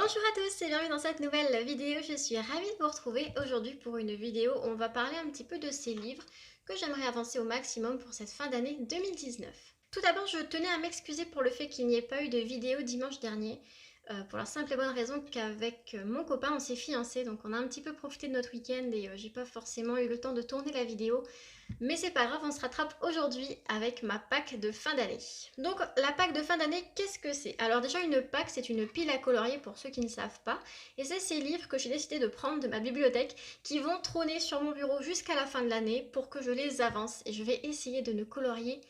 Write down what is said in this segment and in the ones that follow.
Bonjour à tous et bienvenue dans cette nouvelle vidéo, je suis ravie de vous retrouver aujourd'hui pour une vidéo où on va parler un petit peu de ces livres que j'aimerais avancer au maximum pour cette fin d'année 2019. Tout d'abord, je tenais à m'excuser pour le fait qu'il n'y ait pas eu de vidéo dimanche dernier, pour la simple et bonne raison qu'avec mon copain on s'est fiancé, donc on a un petit peu profité de notre week-end et j'ai pas forcément eu le temps de tourner la vidéo. Mais c'est pas grave, on se rattrape aujourd'hui avec ma pack de fin d'année. Donc la pack de fin d'année, qu'est-ce que c'est? Alors déjà une pack, c'est une pile à colorier pour ceux qui ne savent pas. Et c'est ces livres que j'ai décidé de prendre de ma bibliothèque qui vont trôner sur mon bureau jusqu'à la fin de l'année pour que je les avance. Et je vais essayer de ne colorier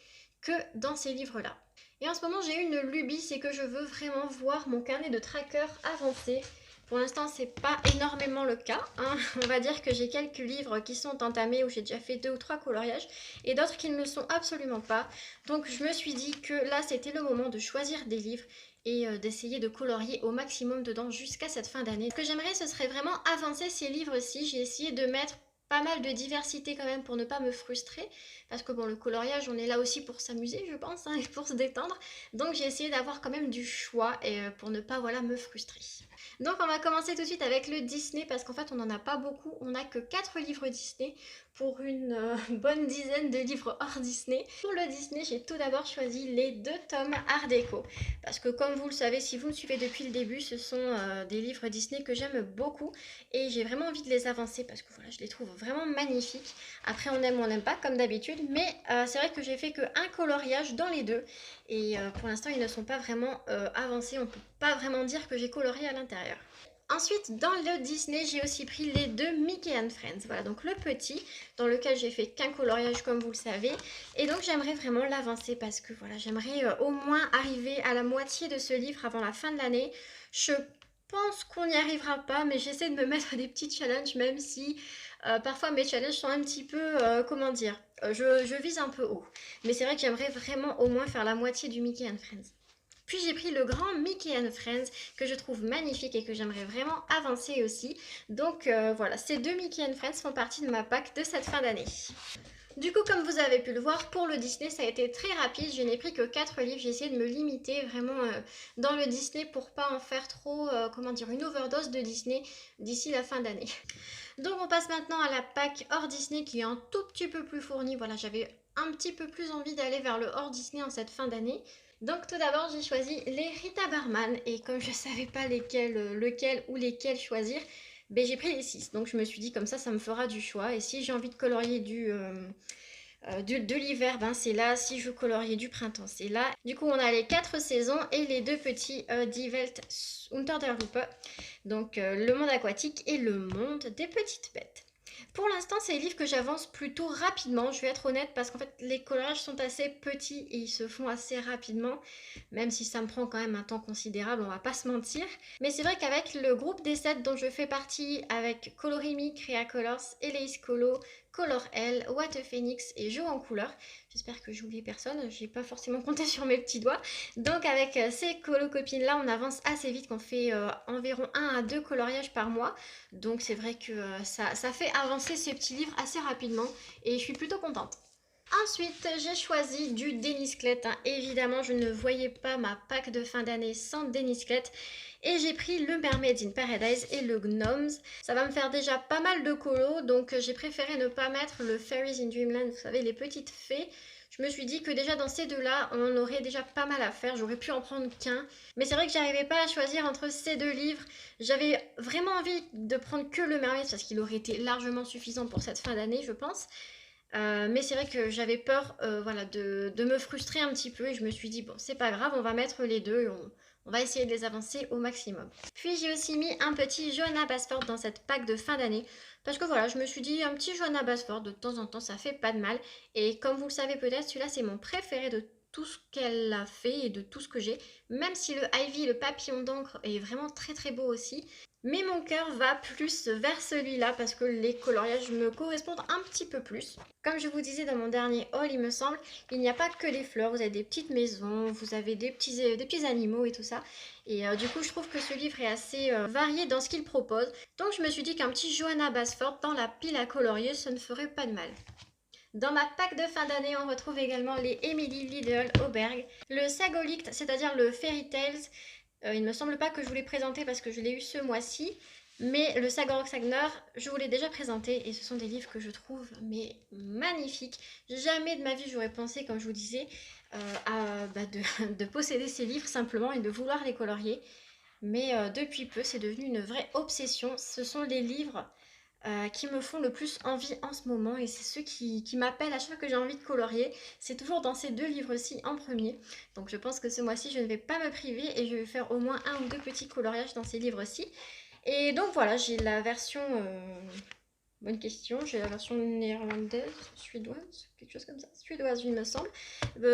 que dans ces livres-là. Et en ce moment, j'ai une lubie, c'est que je veux vraiment voir mon carnet de tracker avancer. Pour l'instant, c'est pas énormément le cas, hein. On va dire que j'ai quelques livres qui sont entamés où j'ai déjà fait 2 ou 3 coloriages et d'autres qui ne le sont absolument pas. Donc je me suis dit que là, c'était le moment de choisir des livres et d'essayer de colorier au maximum dedans jusqu'à cette fin d'année. Ce que j'aimerais, ce serait vraiment avancer ces livres-ci. J'ai essayé de mettre pas mal de diversité quand même pour ne pas me frustrer, parce que bon, le coloriage, on est là aussi pour s'amuser, je pense, hein, et pour se détendre. Donc j'ai essayé d'avoir quand même du choix et pour ne pas voilà, me frustrer. Donc on va commencer tout de suite avec le Disney parce qu'en fait on n'en a pas beaucoup, on n'a que 4 livres Disney pour une bonne dizaine de livres hors Disney. Pour le Disney, j'ai tout d'abord choisi les 2 tomes Art déco parce que comme vous le savez, si vous me suivez depuis le début, ce sont des livres Disney que j'aime beaucoup et j'ai vraiment envie de les avancer parce que voilà, je les trouve vraiment magnifiques. Après on aime ou on n'aime pas comme d'habitude, mais c'est vrai que j'ai fait qu'un coloriage dans les deux et pour l'instant ils ne sont pas vraiment avancés, on ne peut pas vraiment dire que j'ai colorié à l'intérieur. Ensuite, dans le Disney, j'ai aussi pris les 2 Mickey and Friends. Voilà, donc le petit, dans lequel j'ai fait qu'un coloriage comme vous le savez. Et donc j'aimerais vraiment l'avancer parce que voilà, j'aimerais au moins arriver à la moitié de ce livre avant la fin de l'année. Je pense qu'on n'y arrivera pas, mais j'essaie de me mettre des petits challenges, même si parfois mes challenges sont un petit peu, comment dire, je vise un peu haut. Mais c'est vrai que j'aimerais vraiment au moins faire la moitié du Mickey and Friends. Puis j'ai pris le grand Mickey and Friends que je trouve magnifique et que j'aimerais vraiment avancer aussi. Donc voilà, ces 2 Mickey and Friends font partie de ma pack de cette fin d'année. Du coup, comme vous avez pu le voir, pour le Disney, ça a été très rapide. Je n'ai pris que 4 livres. J'ai essayé de me limiter vraiment dans le Disney pour pas en faire trop, comment dire, une overdose de Disney d'ici la fin d'année. Donc on passe maintenant à la pack hors Disney qui est un tout petit peu plus fournie. Voilà, j'avais un petit peu plus envie d'aller vers le hors Disney en cette fin d'année. Donc tout d'abord j'ai choisi les Rita Barman et comme je savais pas lequel ou lesquels choisir, ben, j'ai pris les 6. Donc je me suis dit comme ça me fera du choix et si j'ai envie de colorier de l'hiver, ben c'est là. Si je veux colorier du printemps, c'est là. Du coup, on a les 4 saisons et les 2 petits Die Welt unter der Lupe. Donc, le monde aquatique et le monde des petites bêtes. Pour l'instant, c'est des livres que j'avance plutôt rapidement, je vais être honnête, parce qu'en fait, les coloriages sont assez petits et ils se font assez rapidement, même si ça me prend quand même un temps considérable, on va pas se mentir. Mais c'est vrai qu'avec le groupe des 7 dont je fais partie, avec Colorimi, Crea Colors, Eleis Colo, Color L, What a Phoenix et Jour en couleur, j'espère que j'oublie personne, j'ai pas forcément compté sur mes petits doigts. Donc avec ces colo-copines là, on avance assez vite, qu'on fait environ 1 à 2 coloriages par mois. Donc c'est vrai que ça fait avancer ces petits livres assez rapidement et je suis plutôt contente. Ensuite, j'ai choisi du Denis Clett, hein. Évidemment, je ne voyais pas ma pack de fin d'année sans Denis Clett. Et j'ai pris le Mermaid in Paradise et le Gnomes. Ça va me faire déjà pas mal de colos, donc j'ai préféré ne pas mettre le Fairies in Dreamland, vous savez, les petites fées. Je me suis dit que déjà dans ces deux-là, on aurait déjà pas mal à faire. J'aurais pu en prendre qu'un. Mais c'est vrai que j'arrivais pas à choisir entre ces 2 livres. J'avais vraiment envie de prendre que le Mermaid parce qu'il aurait été largement suffisant pour cette fin d'année, je pense. Mais c'est vrai que j'avais peur voilà, de me frustrer un petit peu et je me suis dit bon c'est pas grave, on va mettre les deux et on va essayer de les avancer au maximum. Puis j'ai aussi mis un petit Johanna Basford dans cette pack de fin d'année parce que voilà, je me suis dit un petit Johanna Basford de temps en temps ça fait pas de mal et comme vous le savez peut-être, celui-là c'est mon préféré de tout ce qu'elle a fait et de tout ce que j'ai, même si le Ivy, le papillon d'encre est vraiment très très beau aussi. Mais mon cœur va plus vers celui-là parce que les coloriages me correspondent un petit peu plus. Comme je vous disais dans mon dernier haul, il me semble, il n'y a pas que des fleurs, vous avez des petites maisons, vous avez des petits animaux et tout ça. Et du coup, je trouve que ce livre est assez varié dans ce qu'il propose. Donc je me suis dit qu'un petit Johanna Basford dans la pile à colorier, ça ne ferait pas de mal. Dans ma pack de fin d'année, on retrouve également les Emily Lidl Auberg, le Sagolict, c'est-à-dire le Fairy Tales, Il ne me semble pas que je vous l'ai présenté parce que je l'ai eu ce mois-ci. Mais le Sagor Sagnar, je vous l'ai déjà présenté et ce sont des livres que je trouve mais magnifiques. Jamais de ma vie j'aurais pensé, comme je vous disais, de posséder ces livres simplement et de vouloir les colorier. Mais depuis peu, c'est devenu une vraie obsession. Ce sont les livres qui me font le plus envie en ce moment et c'est ceux qui m'appellent à chaque fois que j'ai envie de colorier. C'est toujours dans ces deux livres-ci en premier. Donc je pense que ce mois-ci, je ne vais pas me priver et je vais faire au moins un ou deux petits coloriages dans ces livres-ci. Et donc voilà, j'ai la version... bonne question, j'ai la version néerlandaise, suédoise, quelque chose comme ça, suédoise il me semble,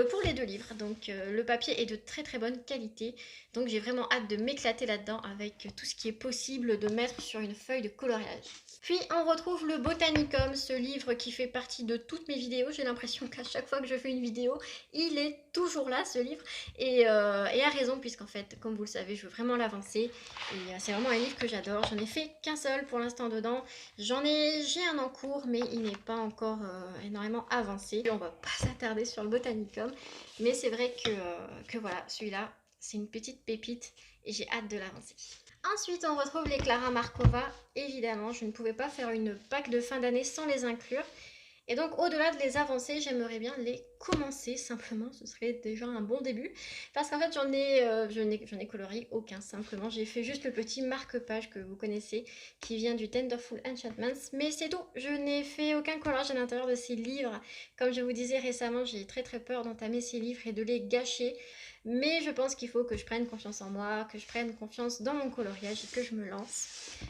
pour les deux livres. Donc le papier est de très très bonne qualité, donc j'ai vraiment hâte de m'éclater là-dedans avec tout ce qui est possible de mettre sur une feuille de coloriage. Puis on retrouve le Botanicum, ce livre qui fait partie de toutes mes vidéos. J'ai l'impression qu'à chaque fois que je fais une vidéo, il est toujours là, ce livre. Et à raison, puisqu'en fait, comme vous le savez, je veux vraiment l'avancer. Et c'est vraiment un livre que j'adore. J'en ai fait qu'un seul pour l'instant dedans. J'ai un en cours, mais il n'est pas encore énormément avancé. On va pas s'attarder sur le Botanicum. Mais c'est vrai que voilà, celui-là, c'est une petite pépite et j'ai hâte de l'avancer. Ensuite, on retrouve les Klara Markova. Évidemment, je ne pouvais pas faire une pack de fin d'année sans les inclure. Et donc, au-delà de les avancer, j'aimerais bien les commencer simplement. Ce serait déjà un bon début. Parce qu'en fait, j'en ai colorié aucun. Simplement, j'ai fait juste le petit marque-page que vous connaissez, qui vient du Tenderful Enchantments. Mais c'est tout. Je n'ai fait aucun collage à l'intérieur de ces livres. Comme je vous disais récemment, j'ai très très peur d'entamer ces livres et de les gâcher. Mais je pense qu'il faut que je prenne confiance en moi, que je prenne confiance dans mon coloriage et que je me lance.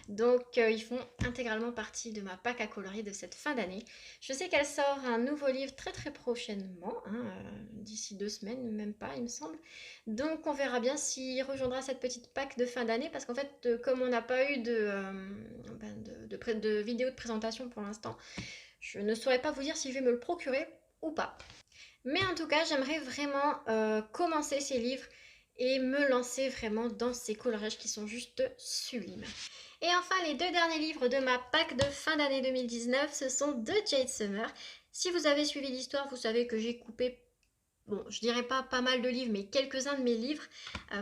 Donc ils font intégralement partie de ma pack à colorier de cette fin d'année. Je sais qu'elle sort un nouveau livre très très prochainement, d'ici 2 semaines, même pas il me semble. Donc on verra bien s'il rejoindra cette petite pack de fin d'année parce qu'en fait comme on n'a pas eu de vidéo de présentation pour l'instant, je ne saurais pas vous dire si je vais me le procurer ou pas. Mais en tout cas, j'aimerais vraiment commencer ces livres et me lancer vraiment dans ces coloriages qui sont juste sublimes. Et enfin, les deux derniers livres de ma pack de fin d'année 2019, ce sont de Jade Summer. Si vous avez suivi l'histoire, vous savez que j'ai coupé, bon, je dirais pas mal de livres, mais quelques-uns de mes livres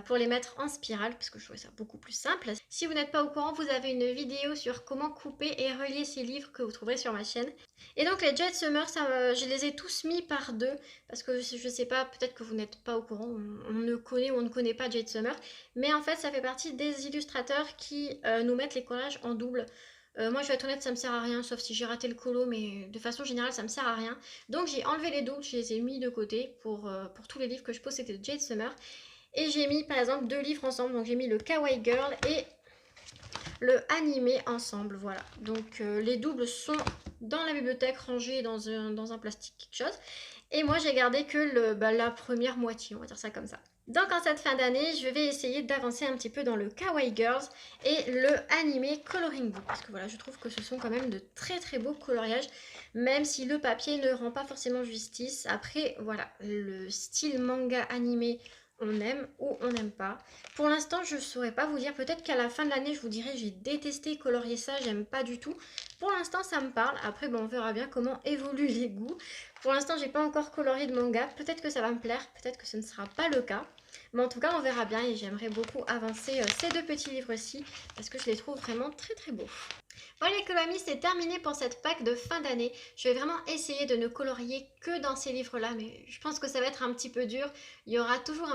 pour les mettre en spirale, parce que je trouvais ça beaucoup plus simple. Si vous n'êtes pas au courant, vous avez une vidéo sur comment couper et relier ces livres que vous trouverez sur ma chaîne. Et donc les Jade Summer, je les ai tous mis par deux, parce que je sais pas, peut-être que vous n'êtes pas au courant, on ne connaît ou on ne connaît pas Jade Summer, mais en fait ça fait partie des illustrateurs qui nous mettent les collages en double. Moi je vais être honnête, ça me sert à rien, sauf si j'ai raté le colo, mais de façon générale ça me sert à rien. Donc j'ai enlevé les doubles, je les ai mis de côté pour tous les livres que je possédais de Jade Summer. Et j'ai mis par exemple deux livres ensemble, donc j'ai mis le Kawaii Girl et le animé ensemble, voilà. Donc les doubles sont dans la bibliothèque rangés dans un plastique quelque chose. Et moi j'ai gardé que la première moitié, on va dire ça comme ça. Donc en cette fin d'année, je vais essayer d'avancer un petit peu dans le Kawaii Girls et le animé Coloring Book. Parce que voilà, je trouve que ce sont quand même de très très beaux coloriages, même si le papier ne rend pas forcément justice. Après, voilà, le style manga animé, on aime ou on n'aime pas. Pour l'instant, je ne saurais pas vous dire. Peut-être qu'à la fin de l'année, je vous dirai j'ai détesté colorier ça, j'aime pas du tout. Pour l'instant, ça me parle. Après, bon, on verra bien comment évoluent les goûts. Pour l'instant, j'ai pas encore colorié de manga. Peut-être que ça va me plaire, peut-être que ce ne sera pas le cas. Mais en tout cas, on verra bien et j'aimerais beaucoup avancer ces deux petits livres-ci parce que je les trouve vraiment très très beaux. Voilà les coloramis, c'est terminé pour cette pack de fin d'année. Je vais vraiment essayer de ne colorier que dans ces livres-là, mais je pense que ça va être un petit peu dur. Il y aura toujours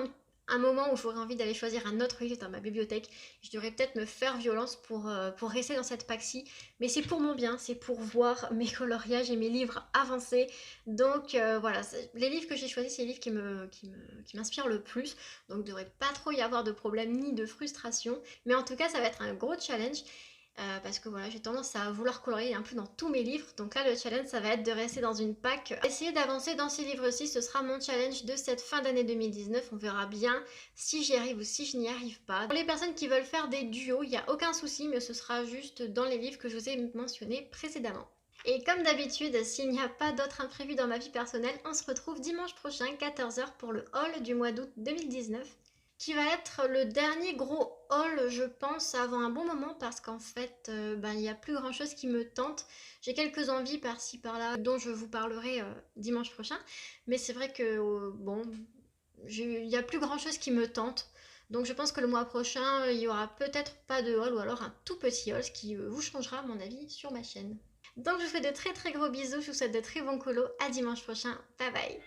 un moment où j'aurai envie d'aller choisir un autre livre dans ma bibliothèque. Je devrais peut-être me faire violence pour rester dans cette pack-ci, mais c'est pour mon bien, c'est pour voir mes coloriages et mes livres avancer. Donc voilà, les livres que j'ai choisis, c'est les livres qui m'inspirent le plus, donc il ne devrait pas trop y avoir de problème ni de frustration. Mais en tout cas, ça va être un gros challenge. Parce que voilà, j'ai tendance à vouloir colorier un peu dans tous mes livres. Donc là, le challenge, ça va être de rester dans une pack. Essayer d'avancer dans ces livres-ci, ce sera mon challenge de cette fin d'année 2019. On verra bien si j'y arrive ou si je n'y arrive pas. Pour les personnes qui veulent faire des duos, il n'y a aucun souci, mais ce sera juste dans les livres que je vous ai mentionnés précédemment. Et comme d'habitude, s'il n'y a pas d'autres imprévus dans ma vie personnelle, on se retrouve dimanche prochain, 14h, pour le haul du mois d'août 2019. Qui va être le dernier gros haul, je pense, avant un bon moment parce qu'en fait, il n'y a plus grand chose qui me tente. J'ai quelques envies par-ci par-là dont je vous parlerai dimanche prochain, mais c'est vrai que bon, il n'y a plus grand chose qui me tente. Donc je pense que le mois prochain, il y aura peut-être pas de haul ou alors un tout petit haul, ce qui vous changera à mon avis sur ma chaîne. Donc je vous fais de très très gros bisous, je vous souhaite de très bons colos, à dimanche prochain, bye bye.